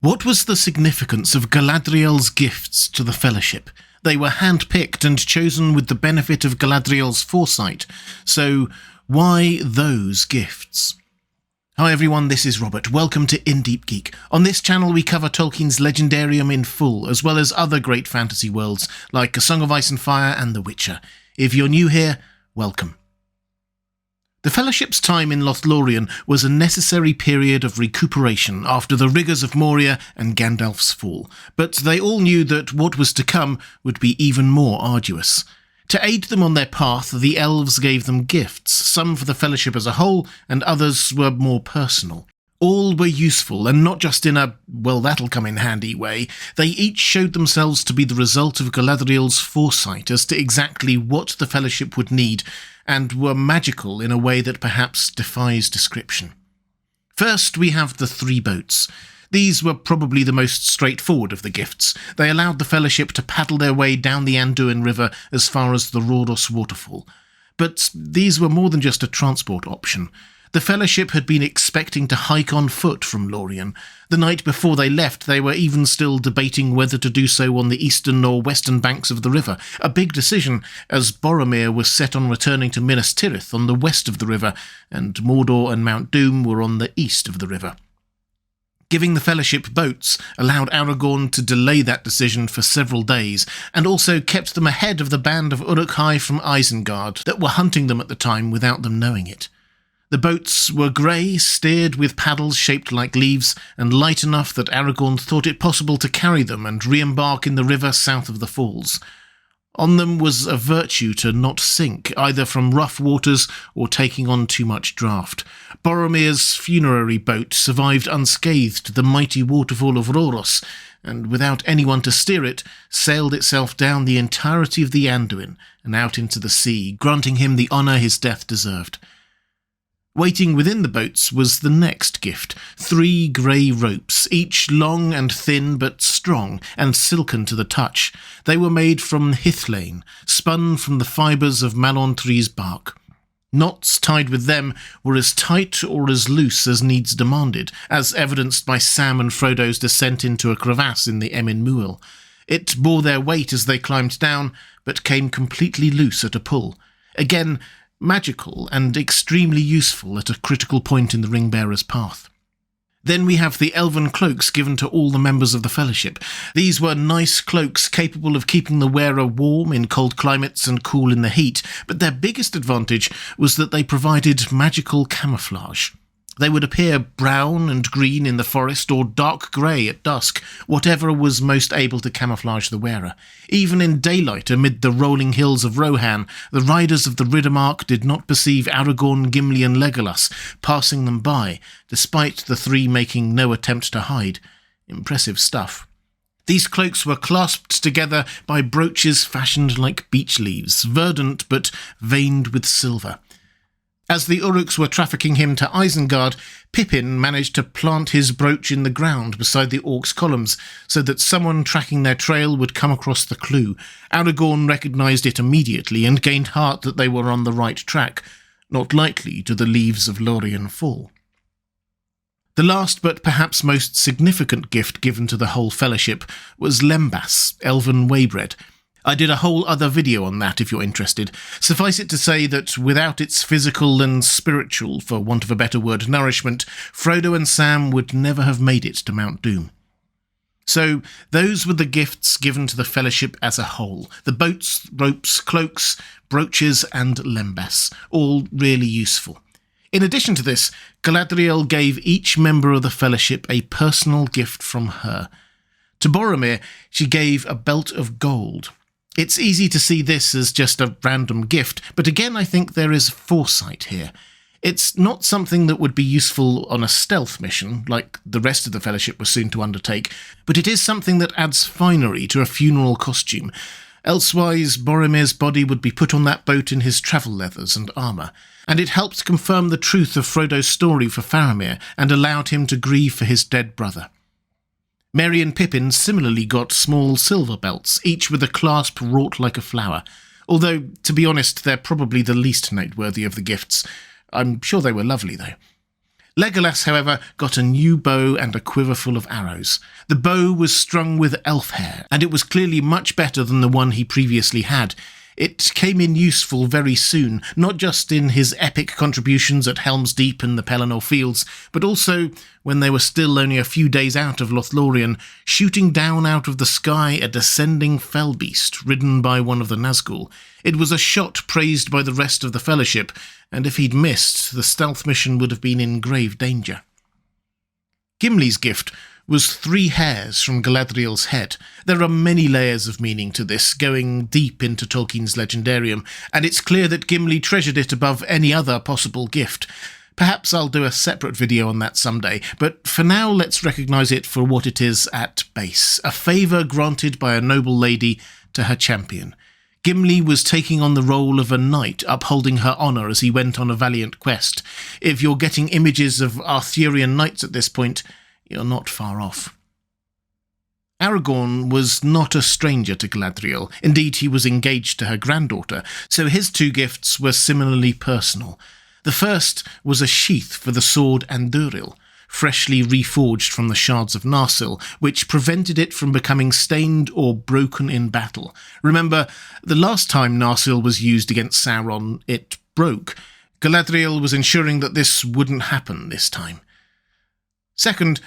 What was the significance of Galadriel's gifts to the Fellowship? They were hand-picked and chosen with the benefit of Galadriel's foresight. So, why those gifts? Hi everyone, this is Robert. Welcome to In Deep Geek. On this channel we cover Tolkien's Legendarium in full, as well as other great fantasy worlds like A Song of Ice and Fire and The Witcher. If you're new here, welcome. The Fellowship's time in Lothlorien was a necessary period of recuperation after the rigours of Moria and Gandalf's fall, but they all knew that what was to come would be even more arduous. To aid them on their path, the elves gave them gifts, some for the Fellowship as a whole, and others were more personal. All were useful, and not just in a, well, that'll come in handy way. They each showed themselves to be the result of Galadriel's foresight as to exactly what the Fellowship would need, and were magical in a way that perhaps defies description. First, we have the 3 boats. These were probably the most straightforward of the gifts. They allowed the Fellowship to paddle their way down the Anduin River as far as the Rhodos waterfall. But these were more than just a transport option. The Fellowship had been expecting to hike on foot from Lorien. The night before they left, they were even still debating whether to do so on the eastern or western banks of the river, a big decision, as Boromir was set on returning to Minas Tirith on the west of the river, and Mordor and Mount Doom were on the east of the river. Giving the Fellowship boats allowed Aragorn to delay that decision for several days, and also kept them ahead of the band of Uruk-hai from Isengard that were hunting them at the time without them knowing it. The boats were grey, steered with paddles shaped like leaves, and light enough that Aragorn thought it possible to carry them and re-embark in the river south of the falls. On them was a virtue to not sink, either from rough waters or taking on too much draught. Boromir's funerary boat survived unscathed the mighty waterfall of Rhodos, and without anyone to steer it, sailed itself down the entirety of the Anduin and out into the sea, granting him the honour his death deserved. Waiting within the boats was the next gift, 3 grey ropes, each long and thin but strong, and silken to the touch. They were made from hithlane, spun from the fibres of Malon tree's bark. Knots tied with them were as tight or as loose as needs demanded, as evidenced by Sam and Frodo's descent into a crevasse in the Emyn Muil. It bore their weight as they climbed down, but came completely loose at a pull. Again, magical and extremely useful at a critical point in the Ringbearer's path. Then we have the elven cloaks given to all the members of the Fellowship. These were nice cloaks capable of keeping the wearer warm in cold climates and cool in the heat, but their biggest advantage was that they provided magical camouflage. They would appear brown and green in the forest or dark grey at dusk, whatever was most able to camouflage the wearer. Even in daylight amid the rolling hills of Rohan, the riders of the Riddermark did not perceive Aragorn, Gimli and Legolas passing them by, despite the 3 making no attempt to hide. Impressive stuff. These cloaks were clasped together by brooches fashioned like beech leaves, verdant but veined with silver. As the Uruks were trafficking him to Isengard, Pippin managed to plant his brooch in the ground beside the orcs' columns, so that someone tracking their trail would come across the clue. Aragorn recognised it immediately and gained heart that they were on the right track. Not likely do the leaves of Lorien fall. The last but perhaps most significant gift given to the whole Fellowship was lembas, elven waybread. I did a whole other video on that if you're interested. Suffice it to say that without its physical and spiritual, for want of a better word, nourishment, Frodo and Sam would never have made it to Mount Doom. So those were the gifts given to the Fellowship as a whole. The boats, ropes, cloaks, brooches and lembas, all really useful. In addition to this, Galadriel gave each member of the Fellowship a personal gift from her. To Boromir, she gave a belt of gold. It's easy to see this as just a random gift, but again I think there is foresight here. It's not something that would be useful on a stealth mission, like the rest of the Fellowship was soon to undertake, but it is something that adds finery to a funeral costume. Elsewise, Boromir's body would be put on that boat in his travel leathers and armour, and it helped confirm the truth of Frodo's story for Faramir and allowed him to grieve for his dead brother. Merry and Pippin similarly got small silver belts, each with a clasp wrought like a flower, although, to be honest, they're probably the least noteworthy of the gifts. I'm sure they were lovely, though. Legolas, however, got a new bow and a quiver full of arrows. The bow was strung with elf hair, and it was clearly much better than the one he previously had. It came in useful very soon, not just in his epic contributions at Helm's Deep and the Pelennor Fields, but also when they were still only a few days out of Lothlorien, shooting down out of the sky a descending fell beast ridden by one of the Nazgul. It was a shot praised by the rest of the Fellowship, and if he'd missed, the stealth mission would have been in grave danger. Gimli's gift was 3 hairs from Galadriel's head. There are many layers of meaning to this, going deep into Tolkien's legendarium, and it's clear that Gimli treasured it above any other possible gift. Perhaps I'll do a separate video on that someday, but for now let's recognise it for what it is at base, a favour granted by a noble lady to her champion. Gimli was taking on the role of a knight, upholding her honour as he went on a valiant quest. If you're getting images of Arthurian knights at this point, you're not far off. Aragorn was not a stranger to Galadriel. Indeed, he was engaged to her granddaughter, so his 2 gifts were similarly personal. The first was a sheath for the sword Anduril, freshly reforged from the shards of Narsil, which prevented it from becoming stained or broken in battle. Remember, the last time Narsil was used against Sauron, it broke. Galadriel was ensuring that this wouldn't happen this time. Second,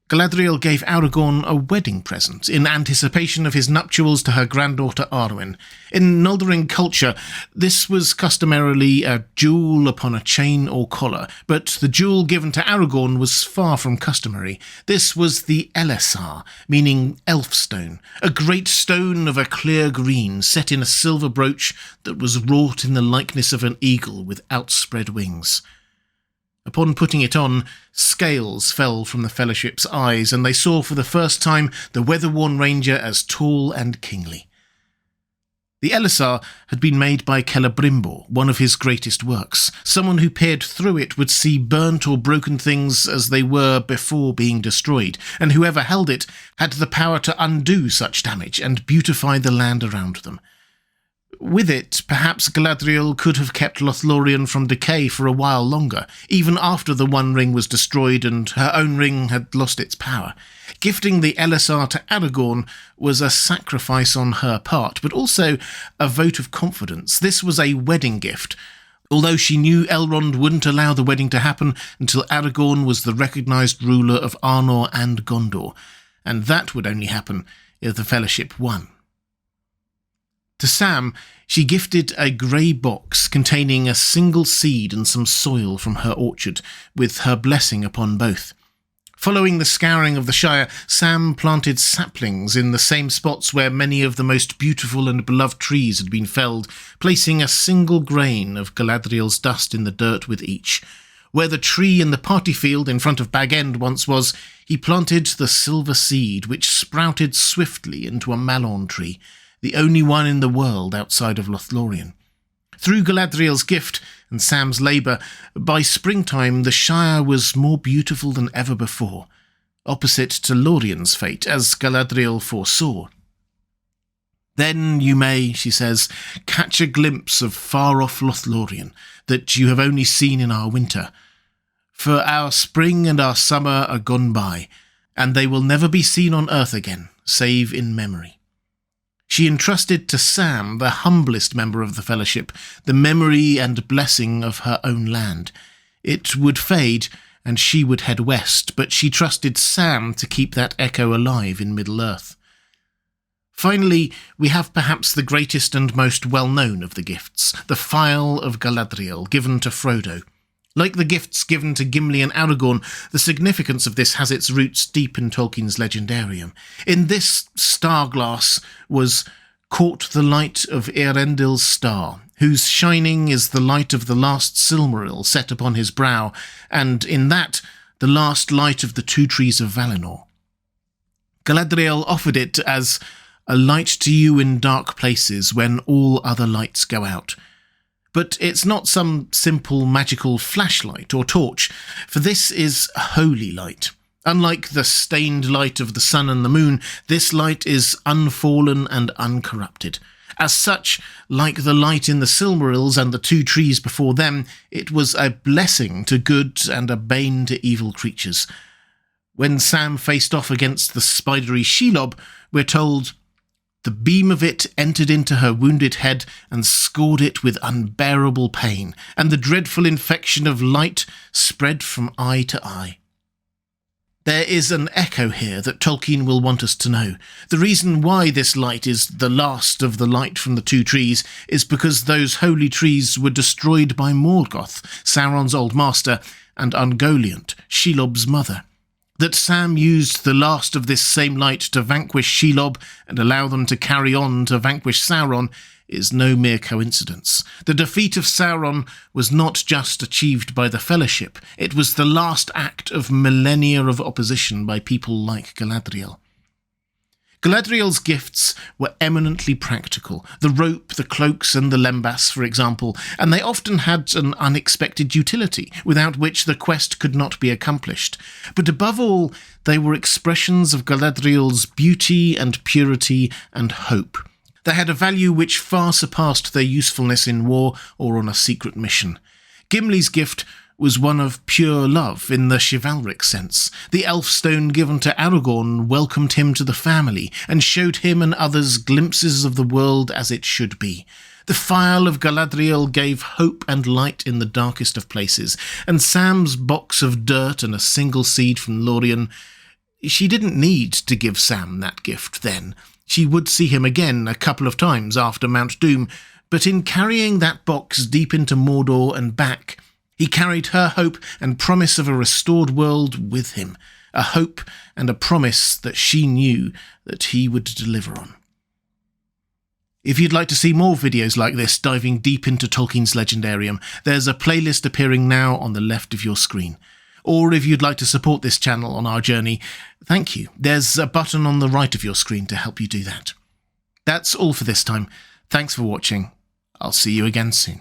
Galadriel gave Aragorn a wedding present in anticipation of his nuptials to her granddaughter Arwen. In Noldorin culture, this was customarily a jewel upon a chain or collar, but the jewel given to Aragorn was far from customary. This was the Elessar, meaning elf stone, a great stone of a clear green set in a silver brooch that was wrought in the likeness of an eagle with outspread wings. Upon putting it on, scales fell from the Fellowship's eyes, and they saw for the first time the weather-worn ranger as tall and kingly. The Elessar had been made by Celebrimbor, one of his greatest works. Someone who peered through it would see burnt or broken things as they were before being destroyed, and whoever held it had the power to undo such damage and beautify the land around them. With it, perhaps Galadriel could have kept Lothlorien from decay for a while longer, even after the One Ring was destroyed and her own ring had lost its power. Gifting the Elessar to Aragorn was a sacrifice on her part, but also a vote of confidence. This was a wedding gift, although she knew Elrond wouldn't allow the wedding to happen until Aragorn was the recognised ruler of Arnor and Gondor, and that would only happen if the Fellowship won. To Sam, she gifted a grey box containing a single seed and some soil from her orchard, with her blessing upon both. Following the scouring of the Shire, Sam planted saplings in the same spots where many of the most beautiful and beloved trees had been felled, placing a single grain of Galadriel's dust in the dirt with each. Where the tree in the party field in front of Bag End once was, he planted the silver seed, which sprouted swiftly into a malorn tree, the only one in the world outside of Lothlorien. Through Galadriel's gift and Sam's labour, by springtime the Shire was more beautiful than ever before, opposite to Lorien's fate, as Galadriel foresaw. Then you may, she says, catch a glimpse of far-off Lothlorien that you have only seen in our winter. For our spring and our summer are gone by, and they will never be seen on earth again, save in memory. She entrusted to Sam, the humblest member of the Fellowship, the memory and blessing of her own land. It would fade, and she would head west, but she trusted Sam to keep that echo alive in Middle-earth. Finally, we have perhaps the greatest and most well-known of the gifts, the Phial of Galadriel, given to Frodo. Like the gifts given to Gimli and Aragorn, the significance of this has its roots deep in Tolkien's legendarium. In this star-glass was caught the light of Eärendil's star, whose shining is the light of the last Silmaril set upon his brow, and in that the last light of the 2 trees of Valinor. Galadriel offered it as a light to you in dark places when all other lights go out. But it's not some simple magical flashlight or torch, for this is holy light. Unlike the stained light of the sun and the moon, this light is unfallen and uncorrupted. As such, like the light in the Silmarils and the two trees before them, it was a blessing to good and a bane to evil creatures. When Sam faced off against the spidery Shelob, we're told, "The beam of it entered into her wounded head and scored it with unbearable pain, and the dreadful infection of light spread from eye to eye." There is an echo here that Tolkien will want us to know. The reason why this light is the last of the light from the two trees is because those holy trees were destroyed by Morgoth, Sauron's old master, and Ungoliant, Shelob's mother. That Sam used the last of this same light to vanquish Shelob and allow them to carry on to vanquish Sauron is no mere coincidence. The defeat of Sauron was not just achieved by the Fellowship, it was the last act of millennia of opposition by people like Galadriel. Galadriel's gifts were eminently practical, the rope, the cloaks and the lembas, for example, and they often had an unexpected utility, without which the quest could not be accomplished. But above all, they were expressions of Galadriel's beauty and purity and hope. They had a value which far surpassed their usefulness in war or on a secret mission. Gimli's gift was one of pure love in the chivalric sense. The elf stone given to Aragorn welcomed him to the family and showed him and others glimpses of the world as it should be. The phial of Galadriel gave hope and light in the darkest of places, and Sam's box of dirt and a single seed from Lorien, she didn't need to give Sam that gift then. She would see him again a couple of times after Mount Doom, but in carrying that box deep into Mordor and back, he carried her hope and promise of a restored world with him, a hope and a promise that she knew that he would deliver on. If you'd like to see more videos like this diving deep into Tolkien's Legendarium, there's a playlist appearing now on the left of your screen. Or if you'd like to support this channel on our journey, thank you. There's a button on the right of your screen to help you do that. That's all for this time. Thanks for watching. I'll see you again soon.